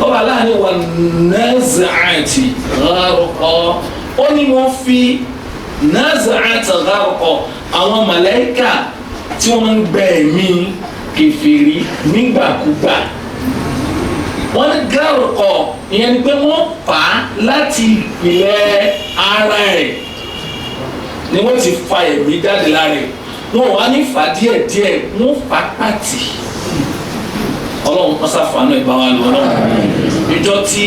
ọlọ́ba aláàánú wà nazi'ati gharqa ó ní wọ́n fi nazi'ati gharqa àwọn màláíkà tí wọ́n máa ń gbẹ ẹ̀mí kèfèrí nígbàkúgbà wọ́n ní gharqa ìyẹn ni pé wọ́n fà á láti ìpìlẹ̀ ara ẹ̀ ni wọ́n ti fa ẹ̀mí jáde lára ẹ̀ wọ́n wá ní fà díẹ̀díẹ̀ wọ́n fà pàtì ọlọ́run pásá fàánù ẹ̀ bá wa lọ ọlọ́run níjọ́ tí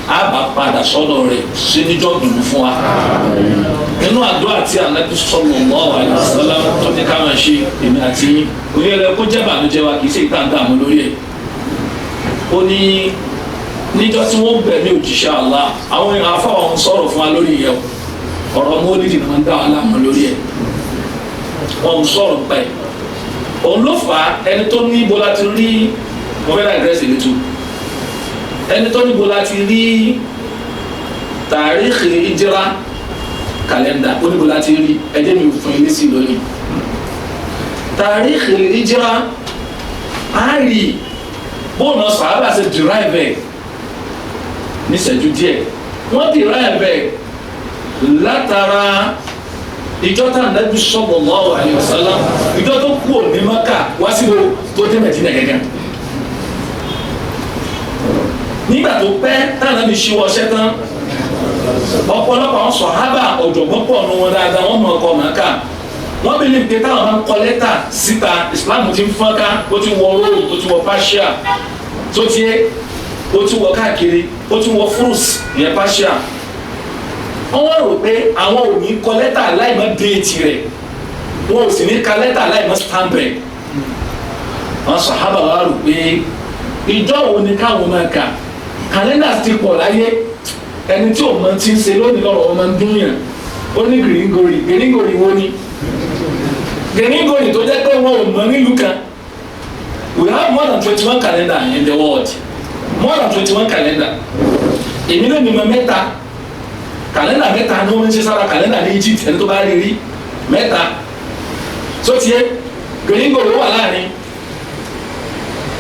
a bá padà sọ́dọ̀ rẹ̀ ṣe níjọ́ dùnú fún wa nínú àdúrà tí Ànábì sallallahu alaihi wasallam tó ní ká máa ṣe èmi àti yín òye rẹ kó jẹ́ bànújẹ́ wa kì í ṣe ìtàǹdà àmọ́ lórí ẹ̀ ó ní níjọ́ tí wọ́n gbẹ̀mí òjíṣẹ́ Allah àwọn èèyàn afáwọn sọ̀rọ̀ fún wa lórí ìyẹn ọ̀rọ̀ mọ́lídì náà ń dá wa láàmú lórí ẹ̀ wọ́n sọ̀rọ̀ pẹ̀ òun ló fà á ẹni tó ní ibo láti rí mọ̀fẹ́lá ìgbẹ́sì lẹ́tọ́ ẹni tó ní ibo láti rí tàríkì ìjírá kàlẹ́ndà ó ní ibo láti rí ẹjẹ́ mi fún ilé sí lónìí tàríkì ìjírá á rí bóònù sàhábà ṣe derive níṣẹ́jú díẹ̀ wọ́n derive látara ìjọ tá Ànábì sallallahu alaihi wasallam ìjọ tó kú ní Mákà wá sí wo tó dé Mẹ́dínà gẹ́gẹ́ nígbà tó pẹ́ tá Ànábì ṣíwọ́ ọṣẹ́ tán ọ̀pọ̀lọpọ̀ àwọn sàhábà ọ̀jọ̀gbọ́n pọ̀ nù wọn dáadáa wọ́n mọ̀ ọkọ̀ Mákà wọ́n bí lè pé táwọn máa ń kọ lẹ́tà síta Islam ti ń fọ́nká ó ti wọ Rome ó ti wọ Persia tó tiẹ̀ ó ti wọ káàkiri ó ti wọ Furs ìyẹn Persia wọ́n rò pé àwọn ò ní kọ lẹ́tà láìmọ́ déètì rẹ̀ wọn ò sì ní ka lẹ́tà láìmọ́ stamp rẹ̀ wọ́n sàhábà wá rò pé ìjọ wo ni káwọn máa kà kàlẹ́ndà ti pọ̀ láyé ẹni tí ò mọ ti ń ṣe lónìí lọ́rọ̀ ọmọ ń dúnyàn ó ní gíríngorì wo ni gíríngorì tó jẹ́ pé wọn ò mọ nílùú kan we have more than 21 calendar in the world more than 21 calendar èmi náà ní mọ mẹ́ta kàlẹ́ndà mẹ́ta ni wọ́n ń ṣe sára kàlẹ́ndà ní Egypt ẹni tó bá rí rí mẹ́ta tó tiẹ̀ gíríngò ló wà láàrin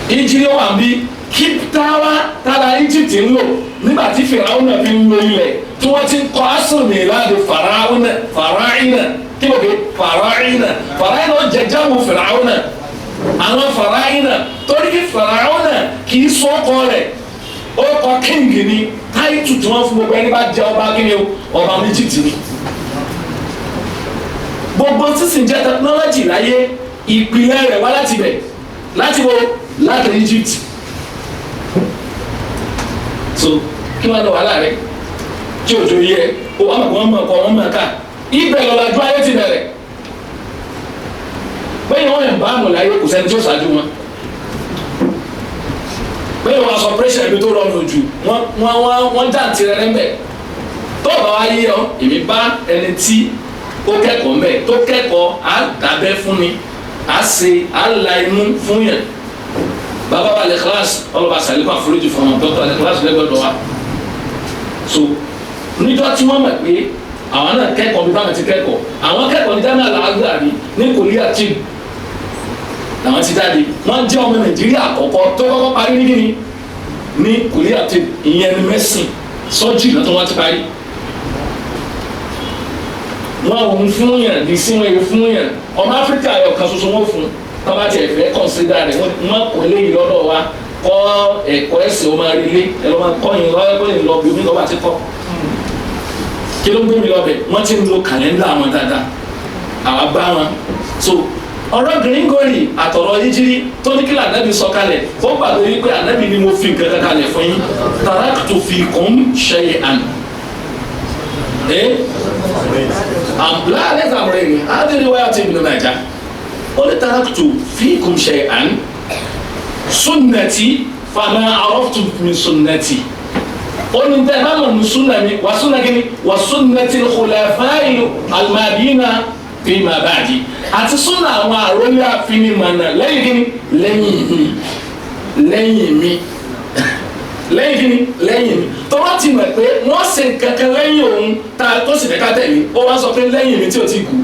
ìjírí wà ń bí kí táwa tára Egypt ń lò nígbà tí Fìràwọ́nà fi ń lo ilẹ̀ tí wọ́n ti ń kọ́ asùnmí láti Fàráínà kí ló dé Fàráínà ó jẹjẹ́ wo Fìràwọ́nà àwọn Fàráínà torí kí Fìràwọ́nà kì í sọ́kọ rẹ̀ ó kọ kíngì ni táìtù tí wọ́n fún gbogbo ẹni bá jẹ́ ọba kíni o ọba Egypt ni gbogbo sísìn jẹ́ tẹkinọ́lọ́jì láyé ìpìlẹ̀ rẹ̀ wá láti bẹ̀ láti wo láti Egypt so kí wọ́n lọ wàhálà rẹ̀ tí òjò yẹ o wọ́n mọ̀ kọ́ wọ́n mọ̀ ká ibẹ̀ lọ́làjú ayé ti bẹ̀rẹ̀ bẹ́ẹ̀ wọ́n yẹn bá àmọ̀ láyé kò sẹ́ni tí ó ṣáájú wọn bẹ́ẹ̀ wọ́n aṣọ pẹ́ṣẹ̀ ibi tó rọrùn jù wọ́n jàǹtì rẹ̀ lẹ́mbẹ̀ tó bá wá yí ọ èmi bá ẹni tí ó kẹ́kọ̀ọ́ mbẹ̀ tó kẹ́kọ̀ọ́ á dábẹ́ fún mi á ṣe á la inú fún yẹn bàbá balẹ̀ kíláàsì ọlọ́ba sàlẹ́kọ̀ àforíjì fún wọn dọ́kítọ̀ alẹ́ kíláàsì lẹ́gbẹ̀dọ̀ wa so níjọ́ tí wọ́n mọ̀ pé àwọn náà kẹ́kọ̀ọ́ bí báwọn ti kẹ́kọ̀ọ́ àwọn kẹ́kọ̀ọ́ ní Jamiu Al-Azhari ní kòlíà tíì làwọn ti jáde wọ́n jẹ́ ọmọ Nàìjíríà àkọ́kọ́ tó kọ́kọ́ parí ní kíni ní kòlíà tíì ìyẹn ní mẹ́sìn sọ́jì náà tó wọ́n ti parí wọn ò ń fún yàn ní sí wọn èrè fún yàn ọmọ Áfíríkà ayọ̀ kan ṣoṣo wọn fún tọ́ba tiẹ̀ fẹ́ kọ̀ǹsídà rẹ̀ wọ́n kò léyìn lọ́dọ̀ wa kọ́ ẹ̀kọ́ ẹ̀sìn ọmọ arílé ẹ̀ lọ́ máa kọ́ yín lọ́wọ́ pé ń lọ bí omi lọ́wọ́ àti kọ́ kí ló ń gbé mi lọ́bẹ̀ wọ́n ti ń lo kàlẹ́ndà wọn dáadáa àwa bá wọn so ọ̀rọ̀ gíríngorì àtọ̀rọ̀ yíjírí tó ní kí lànàbí sọ kalẹ̀ ó gbàgbé wípé ànábì ni mo fi nǹkan kalẹ̀ fún yín taraktu fikum shay'an لا ليس أمرين هذه رواية ابن ماجه قل تركت فيكم شيئا سنتي فما عرفتم من سنتي قل انت من سنة وسنة الخلفاء المهديين فيما بعد àti súnà àwọn àrólé àfinimọ̀nà lẹ́yìn mi tọ́wọ́ ti mọ̀ pé wọ́n ṣe kankan lẹ́yìn òun tá a tó sì fẹ́ ká tẹ̀lé ó wá sọ pé lẹ́yìn mi tí ò ti kú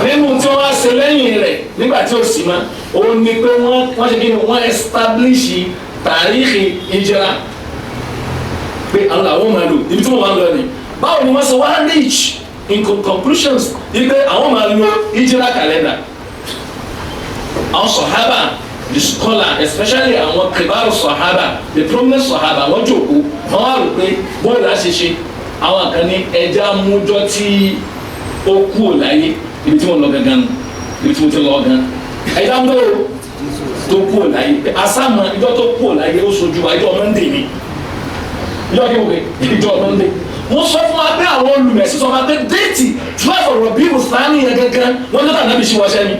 nínú tí wọ́n wá ṣe lẹ́yìn rẹ̀ nígbà tí ò sí mọ́ òun ni pé wọ́n ṣe kí ni wọ́n establish tàríkì ìjìra pé àwọn làwọn máa lò ibi tí wọ́n máa lọ ni báwo ni wọ́n ṣe wá reach in conclusions wípé àwọn máa lo ìjìra calendar àwọn sọ̀hábà the scholar especially àwọn kìbáàrù sọ̀hábà the prominent sọ̀hábà wọ́n jòkó wọ́n wá rò pé bọ́ọ̀lù àṣeṣe àwọn kan ní ẹja mújọ́ tí ó kú ò láyé ibi tí wọ́n lọ gangan nù ibi tí wọ́n ti lọ gan ẹja mújọ́ tó kú ò láyé asámọ ìjọ tó kú ò láyé ó sojú wa ìjọ Monday ni ìjọ kí wọ́n pè ìjọ Monday wọ́n sọ fún wa pé àwọn olùmẹ̀sí sọ fún wa pé déètì 12 Rabi'u Thani yẹn gangan wọ́n jọ́ta náà bí ṣe wọ́ṣẹ́ ni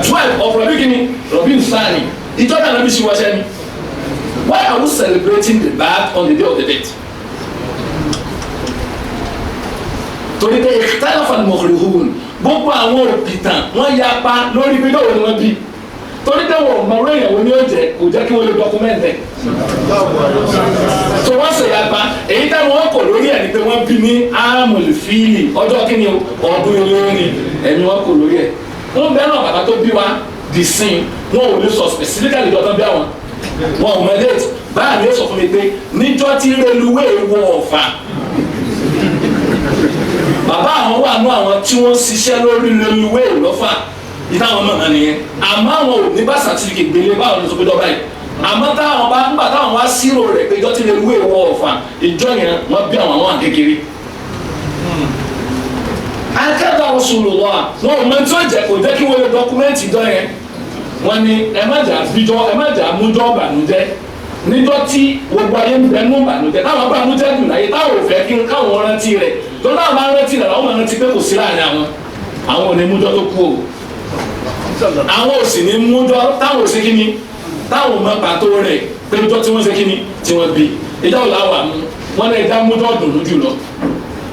12 of Rabi'u Thani ìjọba náà bí ṣe wọ́ṣẹ́ ni why are we celebrating the birth on the day of the death? torí pé ikhtalafa al-mukhrihun gbogbo àwọn òpìtàn wọ́n yapa lórí bí lóòrùn wọn bí torí pé wọn mọ orí ìyàwó ni ó jẹ kò jẹ́ kí wọ́n lè dọkumẹ́ntẹ̀ tó wọ́n sì yapa èyí táwọn wọn kò lórí ẹ̀ ni pé wọ́n bí ní amul fili ọjọ́ kí ni ọdún olórin ẹ̀mí wọn kò lórí ẹ̀ wọ́n bẹ́ẹ̀ náà bàbá tó bí wa di sin wọn ò lè sọ specifically ìjọ tó bí àwọn wọn ò mọ date báyà ni ó sọ fún mi pé níjọ́ tí reluwé wọ Ọ̀fà bàbá àwọn wà nú àwọn tí wọ́n ṣiṣẹ́ lórí reluwé lọ́fà ìtàwọn mọ̀mọ́ nìyẹn àmọ́ àwọn ò ní bá sàtìlìkì gbélé báwọn ló sọ pé dọ́bà yìí àmọ́ táwọn bá ńgbà táwọn wá sírò rẹ̀ pé ìjọ tí reluwé wọ Ọ̀fà ìjọ yẹn wọ́n bí àwọn àkékeré. akẹ́kọ̀ọ́ àwọn sùúrù lọ à wọn ò mọ tí ó jẹ́ kó jẹ́ kí wọ́n lè dọ́kúmẹ́ǹtì ìjọ yẹn wọ́n ní ẹ má jà mújọ́ bànújẹ́ níjọ́ tí gbogbo ayé ń bẹ nú bànújẹ́ táwọn bànújẹ́ dùn láyé táwọn ò fẹ́ kí káwọn rántí rẹ̀ tó náà bá rántí rẹ̀ àwọn máa rántí pé kò sí láàrin àwọn ò ní mújọ́ tó kú o àwọn ò sì ní mújọ́ táwọn ò sí kí ni táwọn mọ pàtó rẹ̀ pé mújọ́ tí wọ́n ṣe kí ni tí wọ́n bí ìjọ́ ò láwà mú wọn náà ìjà mújọ́ dùnú jùlọ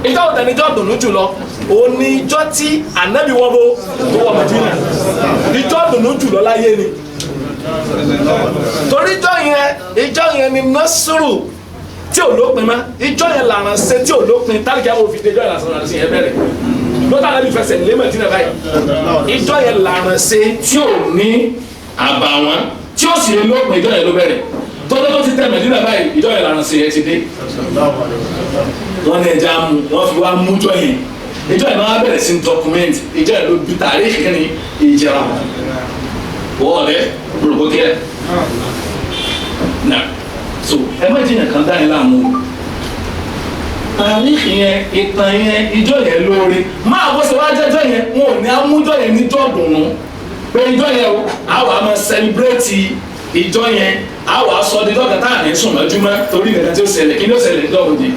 ìjọ́ ò tẹ̀lé ìjọ́ dùnú jùlọ òun ni ìjọ́ tí ànábì wọn bó tó wọ Mádínà ìjọ́ dùnú jùlọ láyé ni torí ìjọ́ yẹn ni násùrù tí ò lópin má ìjọ́ yẹn làrán ṣe tí ò lópin tálíkì àwọn òfin ìjọ́ yẹn làrán ṣe yẹn bẹ̀rẹ̀ lọ́tà náà bí fẹsẹ̀ lé Mádínà báyìí ìjọ́ yẹn làrán ṣe tí ò ní àbàwọ́n tí ó sì lè lópin ìjọ́ yẹn ló bẹ̀rẹ̀ tọ́jọ́ tó ti tẹ̀ Mádínà báyìí ìjọ́ yẹn làrán ṣe yẹn ti dé wọ́n ní ẹja mú wọ́n fi wá mú ìjọ́ yẹn ìjọ́ yẹn náà bẹ̀rẹ̀ sí dọ́kúmẹ́ntì ìjọ́ yẹn ló bí tàríkì kí ni ìjẹ́ra wọ́ọ̀lẹ́ olùkókè na so ẹ má jìnnà kan dá yẹn láàmú tàríkì yẹn ìtàn yẹn ìjọ́ yẹn lóore máa bó ṣe wá jẹ́jọ́ yẹn wọn ò ní amújọ́ yẹn níjọ́ dùnú pé ìjọ́ yẹn o àwa máa sẹlibrétì ìjọ́ yẹn àwa sọ dídọ́ kẹta àní sùn lọ́júmọ́ torí nǹkan tí ó ṣẹlẹ̀ kí ni ó ṣẹlẹ̀ níjọ́ òde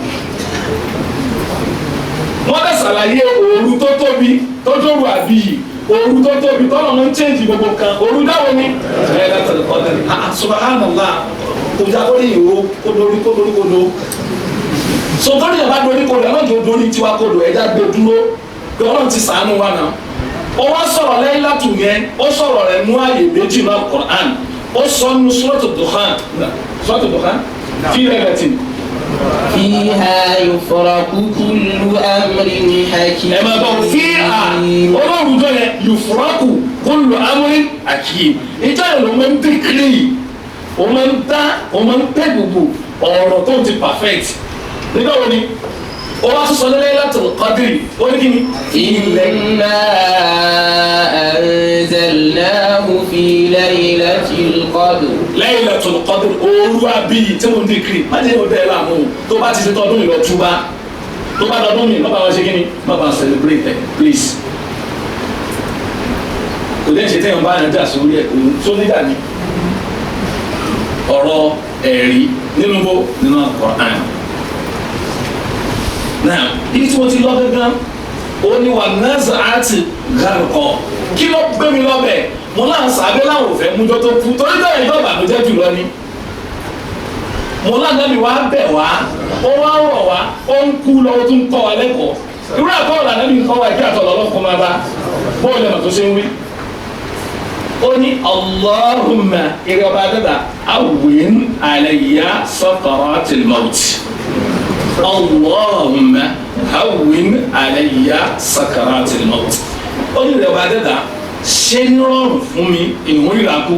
wọ́n dẹ̀ ṣàlàyé òru tó tóbi tó dóru àbíyì òru tó tóbi tọ́lọ̀ mọ́ ń chẹ́ǹjì gbogbo kan òru dáwọ́ ni Laylatul Qadr subhanallah kọjá lórí ìró kódórí kódó sọtọ́rí yàrá dorí kodò ẹ̀ náà tó dorí tiwa kodò ẹ̀dá gbé dúró pé Ọlọ́run ti ṣàánú wa náà ó wá sọ̀rọ̀ Laylatu yẹn ó sọ̀rọ̀ rẹ̀ mú ààyè méjì náà Qur'an ó sọ nínú Suratul Dukhan fi lailatin فيها يفرق كل أمر حكيم ẹ máa bọ̀ fíhà Ọlọ́run jọ yẹn yufraku kullu amrin hakim ìjọ yẹn ló máa ń dìkìrì ó máa ń tẹ́ gbogbo ọ̀rọ̀ tó ti perfect nígbà wo ni ó wá sọ ní Laylatul Qadr ó ní kí ni. إنا أنزلناه في ليلة القدر Laylatul Qadr òru àbíyì tí mo ń dìkìrì má jẹ́ ìwé bẹ́ẹ̀ láàmú tó bá ti ṣe tọdún ìlọ túbá tó bá dọdún mi má bàa ṣe kí ni má bàa celebrate please kò dé ṣe téèyàn bá yàn jà sórí ẹ̀ kò tó nígbà ni ọ̀rọ̀ ẹ̀rí nínú bó nínú Al-Qur'an náà ibi tí mo ti lọ gángan ó ní wà nazaati gharqa kí ló gbé mi lọ́bẹ̀ mo láǹ sàbẹ́ láwọn òfẹ́ mújọ́ tó kú torí bẹ́ẹ̀ ìjọba mi jẹ́ jùlọ ni mo láǹ náà mi wá bẹ̀ wá ó wá rọ̀ wá ó ń kú lọ́wọ́ tó ń kọ́ wa lẹ́kọ̀ọ́ irú àkọ́ ọ̀la náà mi ń kọ́ wa kí àtọ̀ lọ́lọ́kọ́ máa bá bóòlù ẹ̀mọ̀ tó ṣe ń wí. ó ní Allahumma ìrẹ̀ ọba dada awwin alayya sakaratil maut Allahumma awwin alayya sakaratil maut ó ní ìrẹ̀ ọba dada ṣe ní rọrùn fún mi ìwọ̀n ìlàkú